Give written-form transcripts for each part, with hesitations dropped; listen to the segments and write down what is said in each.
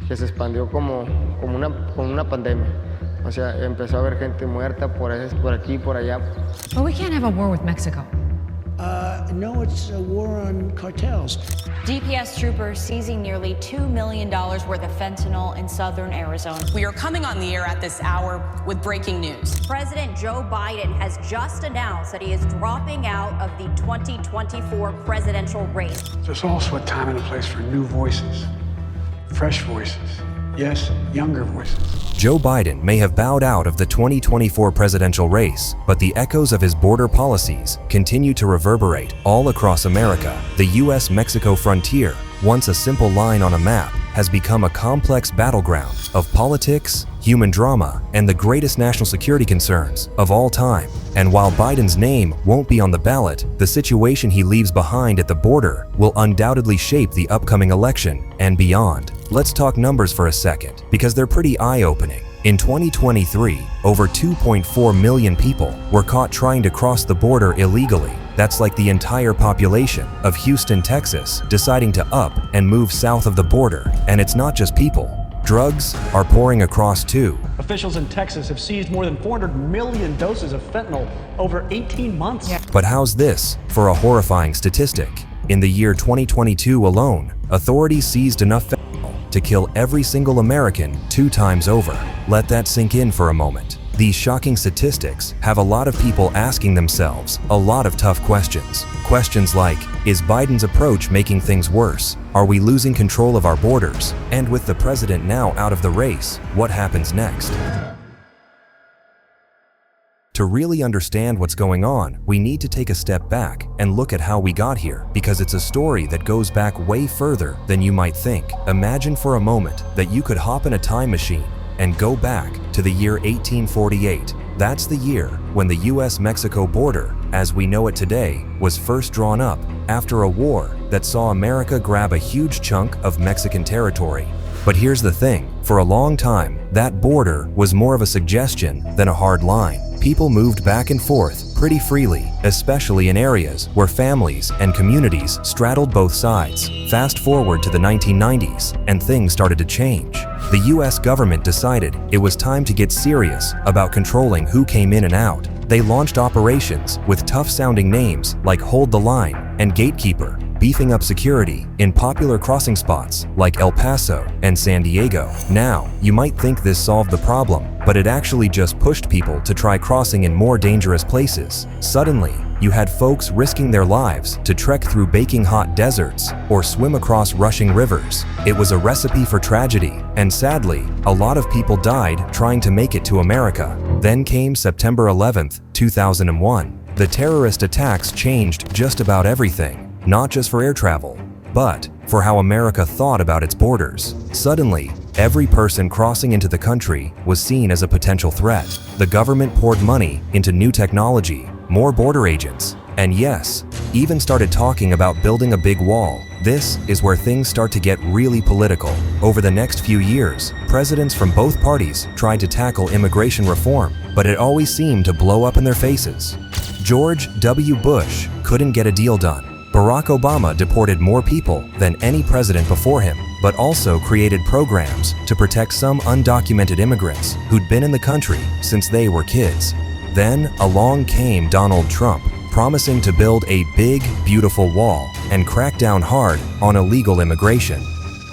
que se expandió como una pandemia. O sea, empezó a haber gente muerta por aquí y por allá. But we can't have a war with Mexico. No, it's a war on cartels. DPS troopers seizing nearly $2 million worth of fentanyl in southern Arizona. We are coming on the air at this hour with breaking news. President Joe Biden has just announced that he is dropping out of the 2024 presidential race. There's also a time and a place for new voices, fresh voices, yes, younger voices. Joe Biden may have bowed out of the 2024 presidential race, but the echoes of his border policies continue to reverberate all across America. The US-Mexico frontier, once a simple line on a map, has become a complex battleground of politics, human drama, and the greatest national security concerns of all time. And while Biden's name won't be on the ballot, the situation he leaves behind at the border will undoubtedly shape the upcoming election and beyond. Let's talk numbers for a second, because they're pretty eye-opening. In 2023, over 2.4 million people were caught trying to cross the border illegally. That's like the entire population of Houston, Texas, deciding to up and move south of the border. And it's not just people. Drugs are pouring across too. Officials in Texas have seized more than 400 million doses of fentanyl over 18 months. But how's this for a horrifying statistic? In the year 2022 alone, authorities seized enough fentanyl to kill every single American 2 times over. Let that sink in for a moment. These shocking statistics have a lot of people asking themselves a lot of tough questions. Questions like, is Biden's approach making things worse? Are we losing control of our borders? And with the president now out of the race, what happens next? To really understand what's going on, we need to take a step back and look at how we got here, because it's a story that goes back way further than you might think. Imagine for a moment that you could hop in a time machine and go back to the year 1848. That's the year when the US-Mexico border, as we know it today, was first drawn up after a war that saw America grab a huge chunk of Mexican territory. But here's the thing, for a long time, that border was more of a suggestion than a hard line. People moved back and forth pretty freely, especially in areas where families and communities straddled both sides. Fast forward to the 1990s, and things started to change. The US government decided it was time to get serious about controlling who came in and out. They launched operations with tough-sounding names like Hold the Line and Gatekeeper, beefing up security in popular crossing spots like El Paso and San Diego. Now, you might think this solved the problem, but it actually just pushed people to try crossing in more dangerous places. Suddenly, you had folks risking their lives to trek through baking hot deserts or swim across rushing rivers. It was a recipe for tragedy, and sadly, a lot of people died trying to make it to America. Then came September 11th, 2001. The terrorist attacks changed just about everything. Not just for air travel, but for how America thought about its borders. Suddenly, every person crossing into the country was seen as a potential threat. The government poured money into new technology, more border agents, and yes, even started talking about building a big wall. This is where things start to get really political. Over the next few years, presidents from both parties tried to tackle immigration reform, but it always seemed to blow up in their faces. George W. Bush couldn't get a deal done. Barack Obama deported more people than any president before him, but also created programs to protect some undocumented immigrants who'd been in the country since they were kids. Then along came Donald Trump, promising to build a big, beautiful wall and crack down hard on illegal immigration.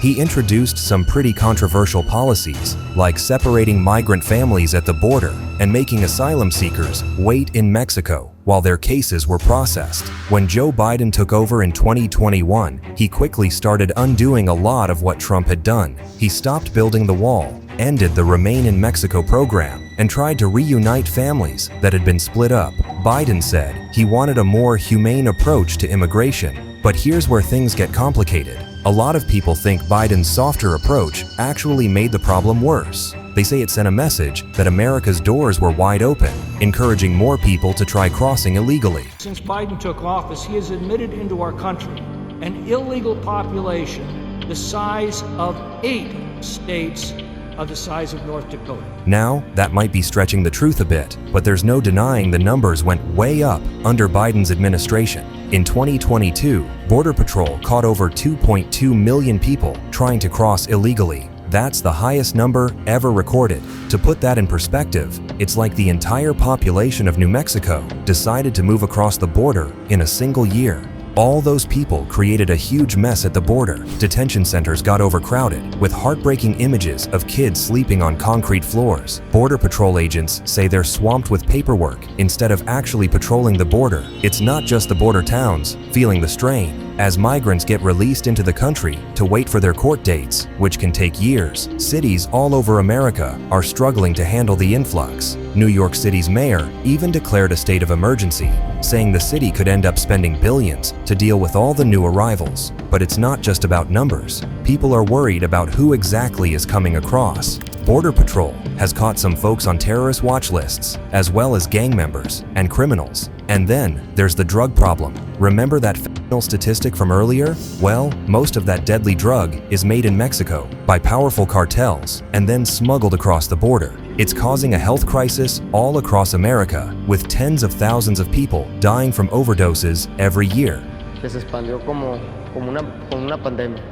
He introduced some pretty controversial policies, like separating migrant families at the border and making asylum seekers wait in Mexico while their cases were processed. When Joe Biden took over in 2021, he quickly started undoing a lot of what Trump had done. He stopped building the wall, ended the Remain in Mexico program, and tried to reunite families that had been split up. Biden said he wanted a more humane approach to immigration, but here's where things get complicated. A lot of people think Biden's softer approach actually made the problem worse. They say it sent a message that America's doors were wide open, encouraging more people to try crossing illegally. Since Biden took office, he has admitted into our country an illegal population the size of 8 states of the size of North Dakota. Now, that might be stretching the truth a bit, but there's no denying the numbers went way up under Biden's administration. In 2022, Border Patrol caught over 2.2 million people trying to cross illegally. That's the highest number ever recorded. To put that in perspective, it's like the entire population of New Mexico decided to move across the border in a single year. All those people created a huge mess at the border. Detention centers got overcrowded, with heartbreaking images of kids sleeping on concrete floors. Border Patrol agents say they're swamped with paperwork instead of actually patrolling the border. It's not just the border towns feeling the strain, as migrants get released into the country to wait for their court dates, which can take years. Cities all over America are struggling to handle the influx. New York City's mayor even declared a state of emergency, saying the city could end up spending billions to deal with all the new arrivals. But it's not just about numbers. People are worried about who exactly is coming across. Border Patrol has caught some folks on terrorist watch lists, as well as gang members and criminals. And then there's the drug problem. Remember that fentanyl statistic from earlier? Well, most of that deadly drug is made in Mexico by powerful cartels and then smuggled across the border. It's causing a health crisis all across America, with tens of thousands of people dying from overdoses every year. Que se expandió como una pandemia.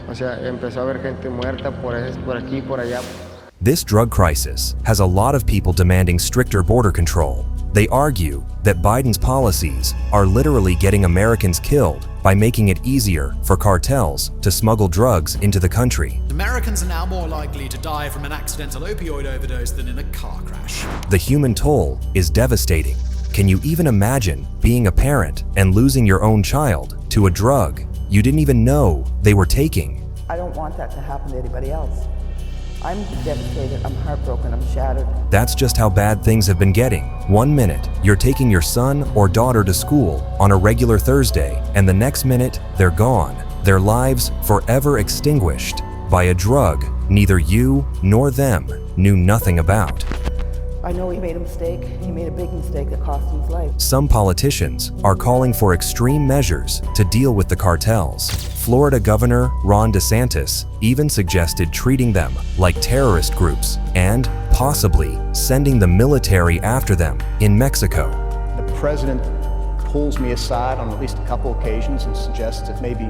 O sea, empezó a haber gente muerta por aquí, por allá. This drug crisis has a lot of people demanding stricter border control. They argue that Biden's policies are literally getting Americans killed by making it easier for cartels to smuggle drugs into the country. Americans are now more likely to die from an accidental opioid overdose than in a car crash. The human toll is devastating. Can you even imagine being a parent and losing your own child to a drug you didn't even know they were taking? I don't want that to happen to anybody else. I'm devastated, I'm heartbroken, I'm shattered. That's just how bad things have been getting. 1 minute, you're taking your son or daughter to school on a regular Thursday, and the next minute, they're gone. Their lives forever extinguished by a drug neither you nor them knew nothing about. I know he made a mistake. He made a big mistake that cost him his life. Some politicians are calling for extreme measures to deal with the cartels. Florida Governor Ron DeSantis even suggested treating them like terrorist groups and possibly sending the military after them in Mexico. The president pulls me aside on at least a couple occasions and suggests that maybe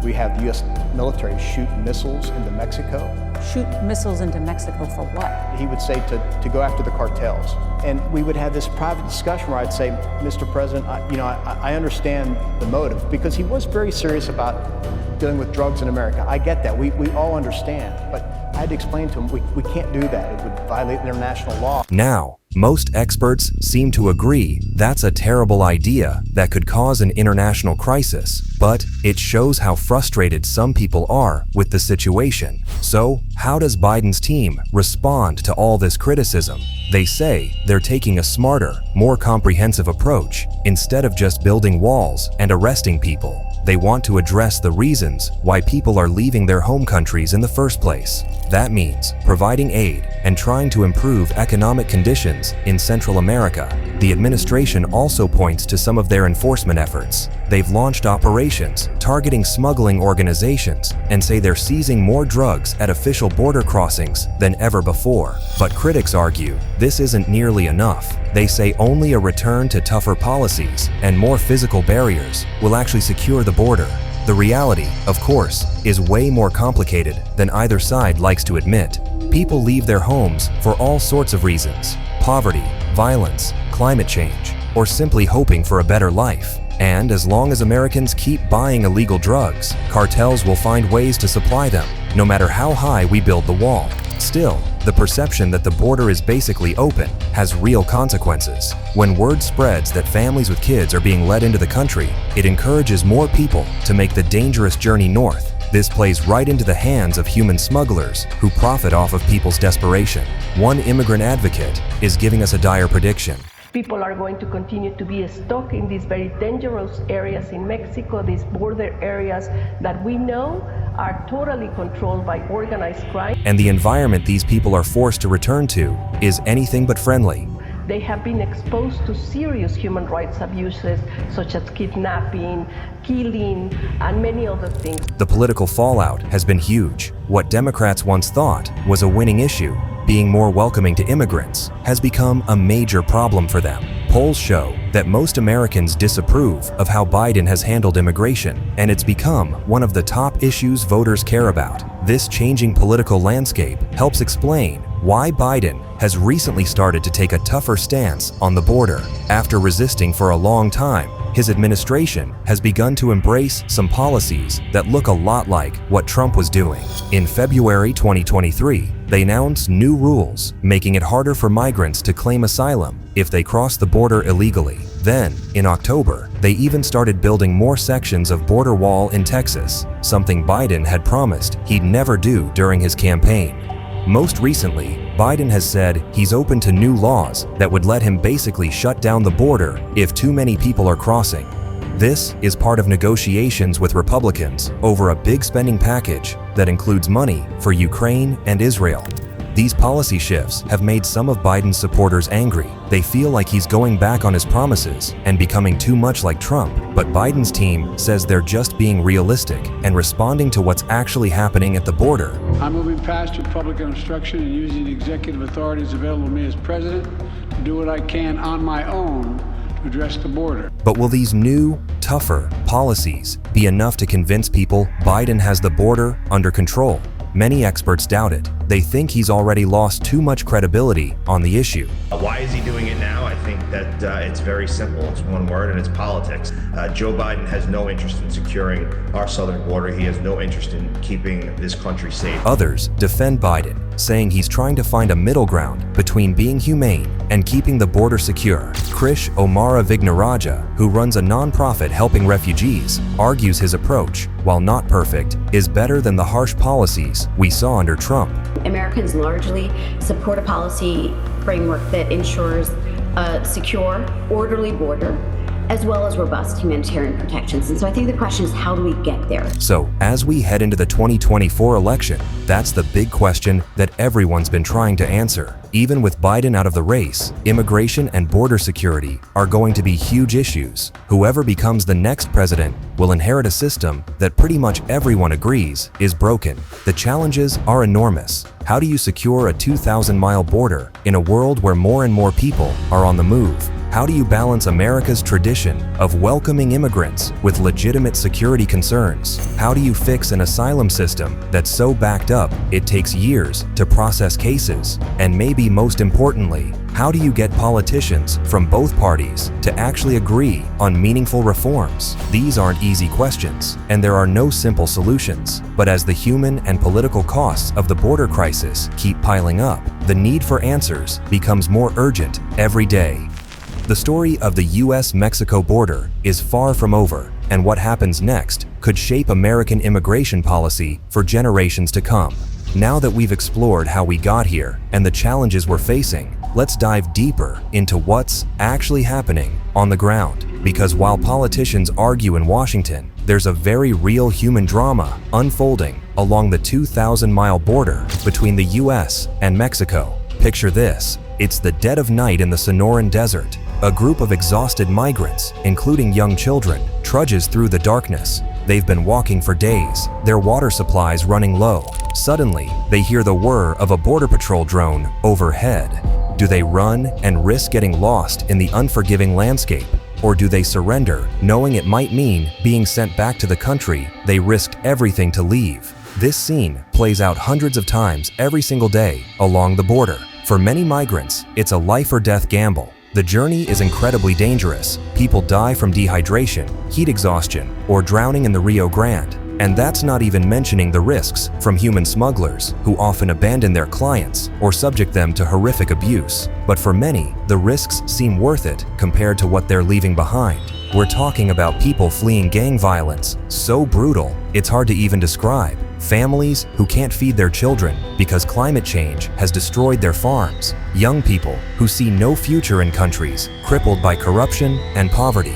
we have the U.S. military shoot missiles into Mexico. Shoot missiles into Mexico for what? He would say to go after the cartels. And we would have this private discussion where I'd say, Mr. President, I understand the motive, because he was very serious about dealing with drugs in America. I get that, we all understand, but I had to explain to him, we can't do that. It would violate international law. Now, most experts seem to agree that's a terrible idea that could cause an international crisis, but it shows how frustrated some people are with the situation. So, how does Biden's team respond to all this criticism? They say they're taking a smarter, more comprehensive approach. Instead of just building walls and arresting people, they want to address the reasons why people are leaving their home countries in the first place. That means providing aid and trying to improve economic conditions in Central America. The administration also points to some of their enforcement efforts. They've launched operations targeting smuggling organizations and say they're seizing more drugs at official border crossings than ever before. But critics argue this isn't nearly enough. They say only a return to tougher policies and more physical barriers will actually secure the border. The reality, of course, is way more complicated than either side likes to admit. People leave their homes for all sorts of reasons: poverty, violence, climate change, or simply hoping for a better life. And as long as Americans keep buying illegal drugs, cartels will find ways to supply them, no matter how high we build the wall. Still, the perception that the border is basically open has real consequences. When word spreads that families with kids are being led into the country, it encourages more people to make the dangerous journey north. This plays right into the hands of human smugglers who profit off of people's desperation. One immigrant advocate is giving us a dire prediction. People are going to continue to be stuck in these very dangerous areas in Mexico, these border areas that we know are totally controlled by organized crime. And the environment these people are forced to return to is anything but friendly. They have been exposed to serious human rights abuses, such as kidnapping, killing, and many other things. The political fallout has been huge. What Democrats once thought was a winning issue, being more welcoming to immigrants, has become a major problem for them. Polls show that most Americans disapprove of how Biden has handled immigration, and it's become one of the top issues voters care about. This changing political landscape helps explain why Biden has recently started to take a tougher stance on the border. After resisting for a long time, his administration has begun to embrace some policies that look a lot like what Trump was doing. In February 2023, they announced new rules, making it harder for migrants to claim asylum if they cross the border illegally. Then, in October, they even started building more sections of border wall in Texas, something Biden had promised he'd never do during his campaign. Most recently, Biden has said he's open to new laws that would let him basically shut down the border if too many people are crossing. This is part of negotiations with Republicans over a big spending package that includes money for Ukraine and Israel. These policy shifts have made some of Biden's supporters angry. They feel like he's going back on his promises and becoming too much like Trump. But Biden's team says they're just being realistic and responding to what's actually happening at the border. I'm moving past Republican obstruction and using the executive authorities available to me as president to do what I can on my own to address the border. But will these new, tougher policies be enough to convince people Biden has the border under control? Many experts doubt it. They think he's already lost too much credibility on the issue. Why is he doing it now? I think that it's very simple. It's one word, and it's politics. Joe Biden has no interest in securing our southern border. He has no interest in keeping this country safe. Others defend Biden, saying he's trying to find a middle ground between being humane and keeping the border secure. Krish Omara Vignaraja, who runs a nonprofit helping refugees, argues his approach, while not perfect, is better than the harsh policies we saw under Trump. Americans largely support a policy framework that ensures a secure, orderly border, as well as robust humanitarian protections. And so I think the question is, how do we get there? So, as we head into the 2024 election, that's the big question that everyone's been trying to answer. Even with Biden out of the race, immigration and border security are going to be huge issues. Whoever becomes the next president will inherit a system that pretty much everyone agrees is broken. The challenges are enormous. How do you secure a 2,000-mile border in a world where more and more people are on the move? How do you balance America's tradition of welcoming immigrants with legitimate security concerns? How do you fix an asylum system that's so backed up it takes years to process cases? And maybe most importantly, how do you get politicians from both parties to actually agree on meaningful reforms? These aren't easy questions, and there are no simple solutions. But as the human and political costs of the border crisis keep piling up, the need for answers becomes more urgent every day. The story of the US-Mexico border is far from over, and what happens next could shape American immigration policy for generations to come. Now that we've explored how we got here and the challenges we're facing, let's dive deeper into what's actually happening on the ground. Because while politicians argue in Washington, there's a very real human drama unfolding along the 2,000-mile border between the US and Mexico. Picture this. It's the dead of night in the Sonoran Desert. A group of exhausted migrants, including young children, trudges through the darkness. They've been walking for days, their water supplies running low. Suddenly, they hear the whir of a border patrol drone overhead. Do they run and risk getting lost in the unforgiving landscape? Or do they surrender, knowing it might mean being sent back to the country they risked everything to leave? This scene plays out hundreds of times every single day along the border. For many migrants, it's a life or death gamble. The journey is incredibly dangerous. People die from dehydration, heat exhaustion, or drowning in the Rio Grande. And that's not even mentioning the risks from human smugglers who often abandon their clients or subject them to horrific abuse. But for many, the risks seem worth it compared to what they're leaving behind. We're talking about people fleeing gang violence, so brutal, it's hard to even describe. Families who can't feed their children because climate change has destroyed their farms. Young people who see no future in countries crippled by corruption and poverty.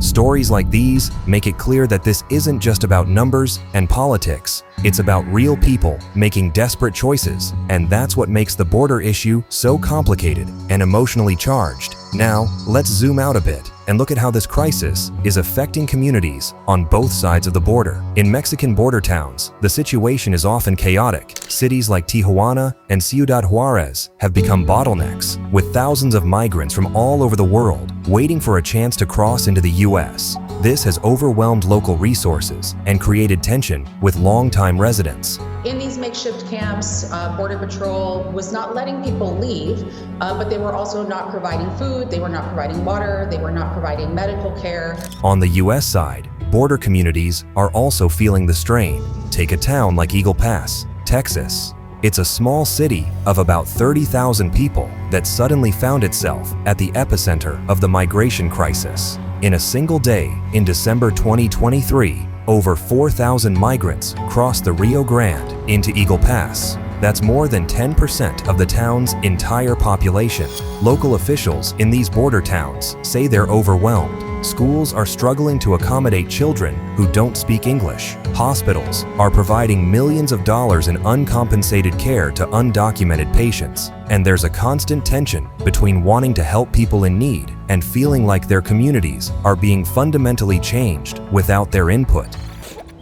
Stories like these make it clear that this isn't just about numbers and politics. It's about real people making desperate choices, and that's what makes the border issue so complicated and emotionally charged. Now, let's zoom out a bit and look at how this crisis is affecting communities on both sides of the border. In Mexican border towns, the situation is often chaotic. Cities like Tijuana and Ciudad Juarez have become bottlenecks, with thousands of migrants from all over the world waiting for a chance to cross into the US. This has overwhelmed local resources and created tension with longtime residents. In these makeshift camps, Border Patrol was not letting people leave, but they were also not providing food, they were not providing water, they were not providing medical care. On the U.S. side, border communities are also feeling the strain. Take a town like Eagle Pass, Texas. It's a small city of about 30,000 people that suddenly found itself at the epicenter of the migration crisis. In a single day, in December 2023, over 4,000 migrants crossed the Rio Grande into Eagle Pass. That's more than 10% of the town's entire population. Local officials in these border towns say they're overwhelmed. Schools are struggling to accommodate children who don't speak English. Hospitals are providing millions of dollars in uncompensated care to undocumented patients. And there's a constant tension between wanting to help people in need and feeling like their communities are being fundamentally changed without their input.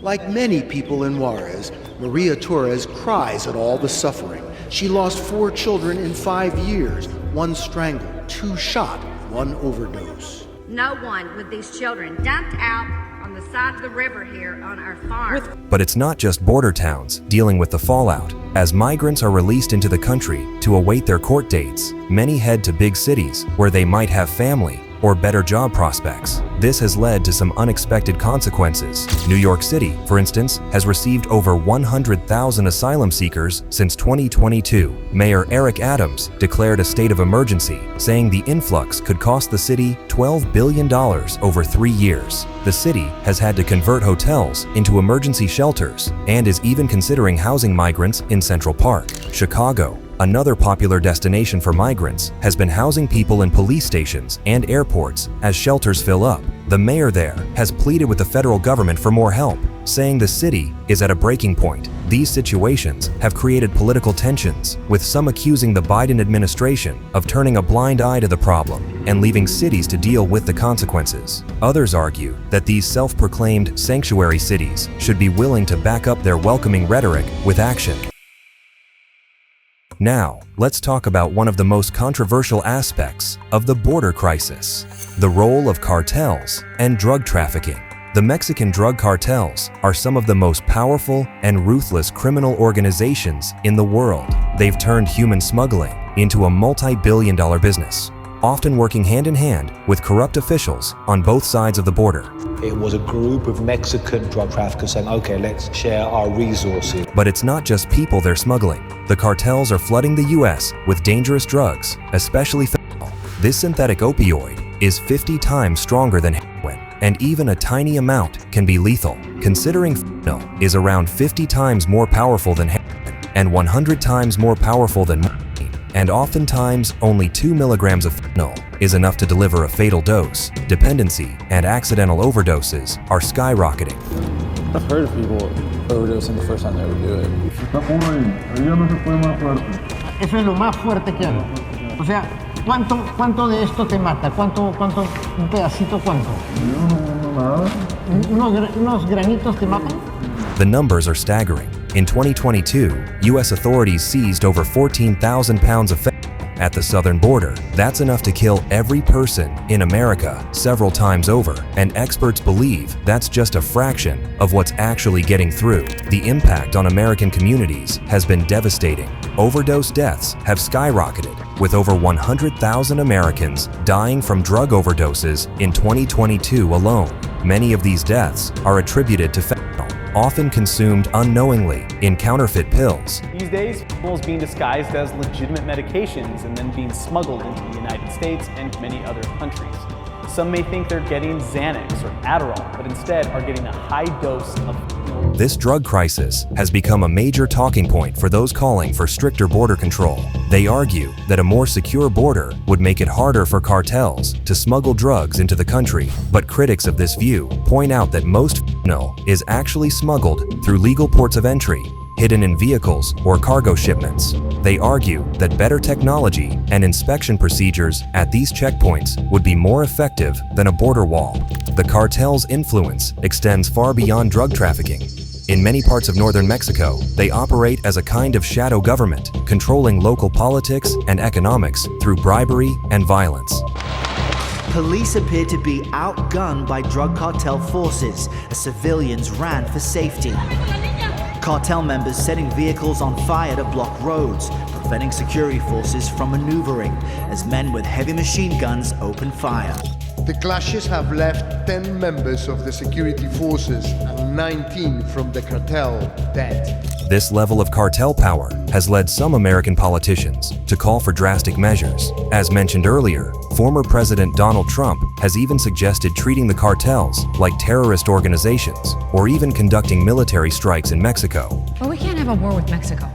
Like many people in Juarez, Maria Torres cries at all the suffering. She lost 4 children in 5 years, 1 strangled, 2 shot, 1 overdose. No one with these children dumped out on the side of the river here on our farm. But it's not just border towns dealing with the fallout. As migrants are released into the country to await their court dates, many head to big cities where they might have family or better job prospects. This has led to some unexpected consequences. New York City, for instance, has received over 100,000 asylum seekers since 2022. Mayor Eric Adams declared a state of emergency, saying the influx could cost the city $12 billion over 3 years. The city has had to convert hotels into emergency shelters and is even considering housing migrants in Central Park. Chicago, another popular destination for migrants, has been housing people in police stations and airports as shelters fill up. The mayor there has pleaded with the federal government for more help, saying the city is at a breaking point. These situations have created political tensions, with some accusing the Biden administration of turning a blind eye to the problem and leaving cities to deal with the consequences. Others argue that these self-proclaimed sanctuary cities should be willing to back up their welcoming rhetoric with action. Now, let's talk about one of the most controversial aspects of the border crisis: the role of cartels and drug trafficking. The Mexican drug cartels are some of the most powerful and ruthless criminal organizations in the world. They've turned human smuggling into a multi-billion-dollar business, often working hand-in-hand with corrupt officials on both sides of the border. It was a group of Mexican drug traffickers saying, okay, let's share our resources. But it's not just people they're smuggling. The cartels are flooding the U.S. with dangerous drugs, especially fentanyl. This synthetic opioid is 50 times stronger than heroin, and even a tiny amount can be lethal. Considering fentanyl is around 50 times more powerful than heroin and 100 times more powerful than morphine, and oftentimes only 2 milligrams of fentanyl is enough to deliver a fatal dose. Dependency and accidental overdoses are skyrocketing. I've heard of people overdosing the first time they would do it. Eso es lo más fuerte que hay. O sea, ¿cuánto de esto te mata? ¿Cuánto, un pedacito, cuánto? ¿Unos granitos te matan? The numbers are staggering. In 2022, U.S. authorities seized over 14,000 pounds of fentanyl at the southern border. That's enough to kill every person in America several times over, and experts believe that's just a fraction of what's actually getting through. The impact on American communities has been devastating. Overdose deaths have skyrocketed, with over 100,000 Americans dying from drug overdoses in 2022 alone. Many of these deaths are attributed to fentanyl, often consumed unknowingly in counterfeit pills. These days, fentanyl is being disguised as legitimate medications and then being smuggled into the United States and many other countries. Some may think they're getting Xanax or Adderall, but instead are getting a high dose of fentanyl. This drug crisis has become a major talking point for those calling for stricter border control. They argue that a more secure border would make it harder for cartels to smuggle drugs into the country. But critics of this view point out that most fentanyl is actually smuggled through legal ports of entry, hidden in vehicles or cargo shipments. They argue that better technology and inspection procedures at these checkpoints would be more effective than a border wall. The cartel's influence extends far beyond drug trafficking. In many parts of northern Mexico, they operate as a kind of shadow government, controlling local politics and economics through bribery and violence. Police appeared to be outgunned by drug cartel forces as civilians ran for safety. Cartel members setting vehicles on fire to block roads, preventing security forces from maneuvering as men with heavy machine guns opened fire. The clashes have left 10 members of the security forces and 19 from the cartel dead. This level of cartel power has led some American politicians to call for drastic measures. As mentioned earlier, former President Donald Trump has even suggested treating the cartels like terrorist organizations or even conducting military strikes in Mexico. Well, we can't have a war with Mexico.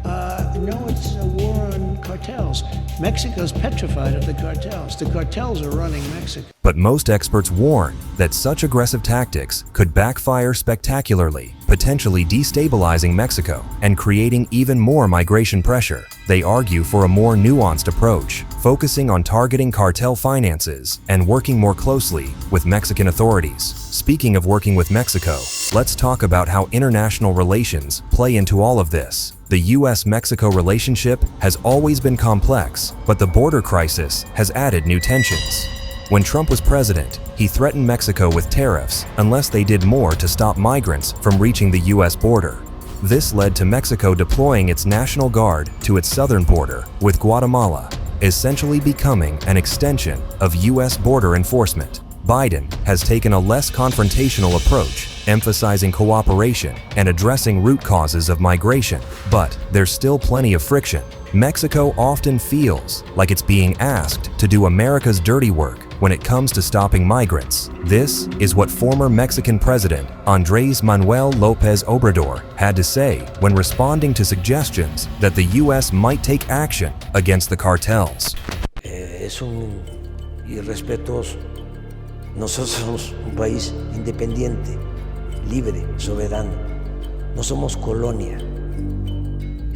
No, it's a war on cartels. Mexico's petrified of the cartels. The cartels are running Mexico. But most experts warn that such aggressive tactics could backfire spectacularly, potentially destabilizing Mexico and creating even more migration pressure. They argue for a more nuanced approach, focusing on targeting cartel finances and working more closely with Mexican authorities. Speaking of working with Mexico, let's talk about how international relations play into all of this. The US-Mexico relationship has always been complex, but the border crisis has added new tensions. When Trump was president, he threatened Mexico with tariffs unless they did more to stop migrants from reaching the US border. This led to Mexico deploying its National Guard to its southern border with Guatemala, essentially becoming an extension of US border enforcement. Biden has taken a less confrontational approach, emphasizing cooperation and addressing root causes of migration. But there's still plenty of friction. Mexico often feels like it's being asked to do America's dirty work when it comes to stopping migrants. This is what former Mexican President Andrés Manuel López Obrador had to say when responding to suggestions that the US might take action against the cartels. Es un irrespetuoso. Nosotros somos un país independiente, libre, soberano. No somos colonia,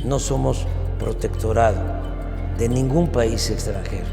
no somos protectorado de ningún país extranjero.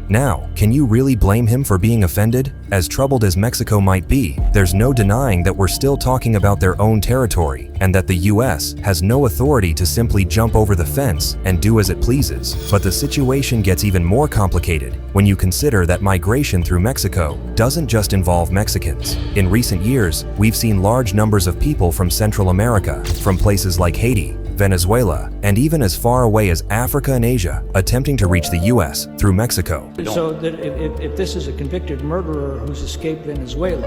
Now, can you really blame him for being offended? As troubled as Mexico might be, there's no denying that we're still talking about their own territory and that the US has no authority to simply jump over the fence and do as it pleases. But the situation gets even more complicated when you consider that migration through Mexico doesn't just involve Mexicans. In recent years, we've seen large numbers of people from Central America, from places like Haiti, Venezuela, and even as far away as Africa and Asia, attempting to reach the US through Mexico. So that if this is a convicted murderer who's escaped Venezuela,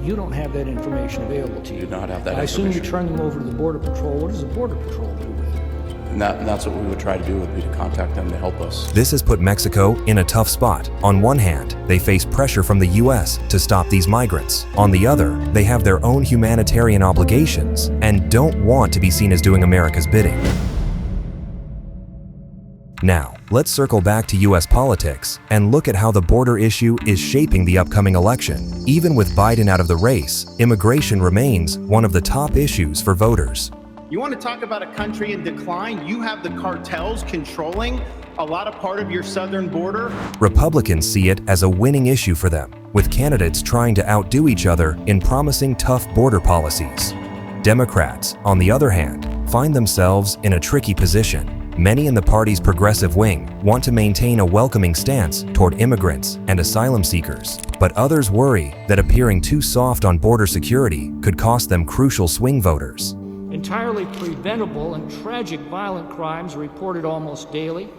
you don't have that information available to you. Do not have that I assume information. you turn them over to the Border Patrol. What does the Border Patrol do with it? And that's what we would try to do, would be to contact them to help us. This has put Mexico in a tough spot. On one hand, they face pressure from the US to stop these migrants. On the other, they have their own humanitarian obligations and don't want to be seen as doing America's bidding. Now, let's circle back to US politics and look at how the border issue is shaping the upcoming election. Even with Biden out of the race, immigration remains one of the top issues for voters. You want to talk about a country in decline? You have the cartels controlling a lot of part of your southern border. Republicans see it as a winning issue for them, with candidates trying to outdo each other in promising tough border policies. Democrats, on the other hand, find themselves in a tricky position. Many in the party's progressive wing want to maintain a welcoming stance toward immigrants and asylum seekers, but others worry that appearing too soft on border security could cost them crucial swing voters. Entirely preventable and tragic violent crimes are reported almost daily.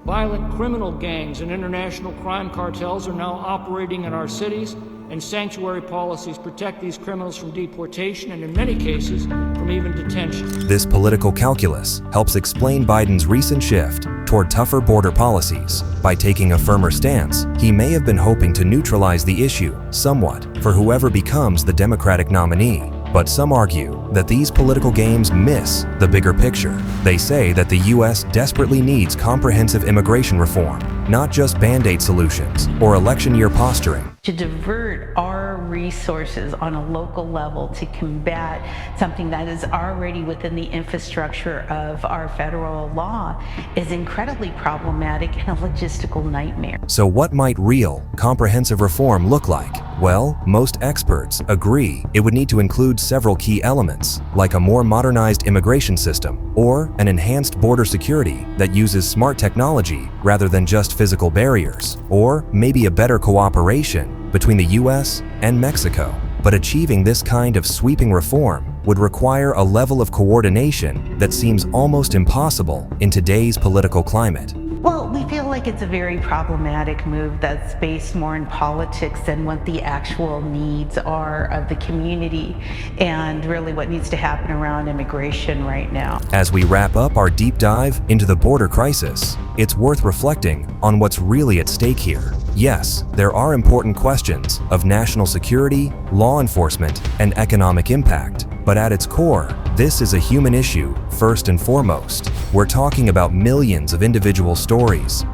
Violent criminal gangs and international crime cartels are now operating in our cities, and sanctuary policies protect these criminals from deportation and, in many cases, from even detention. This political calculus helps explain Biden's recent shift toward tougher border policies. By taking a firmer stance, he may have been hoping to neutralize the issue somewhat for whoever becomes the Democratic nominee. But some argue that these political games miss the bigger picture. They say that the US desperately needs comprehensive immigration reform, not just band-aid solutions or election year posturing. To divert our resources on a local level to combat something that is already within the infrastructure of our federal law is incredibly problematic and a logistical nightmare. So what might real, comprehensive reform look like? Well, most experts agree it would need to include several key elements, like a more modernized immigration system or an enhanced border security that uses smart technology rather than just physical barriers, or maybe a better cooperation between the US and Mexico. But achieving this kind of sweeping reform would require a level of coordination that seems almost impossible in today's political climate. Well, we feel like it's a very problematic move that's based more in politics than what the actual needs are of the community and really what needs to happen around immigration right now. As we wrap up our deep dive into the border crisis, it's worth reflecting on what's really at stake here. Yes, there are important questions of national security, law enforcement, and economic impact, but at its core, this is a human issue first and foremost. We're talking about millions of individual stories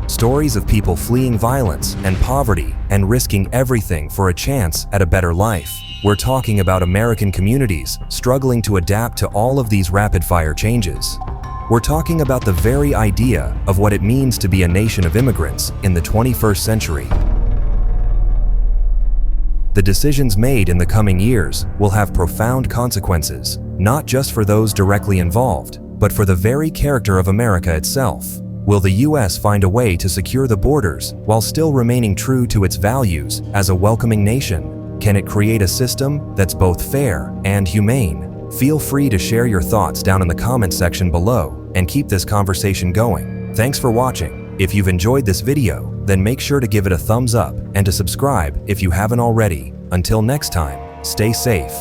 of people fleeing violence and poverty and risking everything for a chance at a better life. We're talking about American communities struggling to adapt to all of these rapid-fire changes. We're talking about the very idea of what it means to be a nation of immigrants in the 21st century. The decisions made in the coming years will have profound consequences, not just for those directly involved, but for the very character of America itself. Will the US find a way to secure the borders while still remaining true to its values as a welcoming nation? Can it create a system that's both fair and humane? Feel free to share your thoughts down in the comments section below and keep this conversation going. Thanks for watching. If you've enjoyed this video, then make sure to give it a thumbs up and to subscribe if you haven't already. Until next time, stay safe.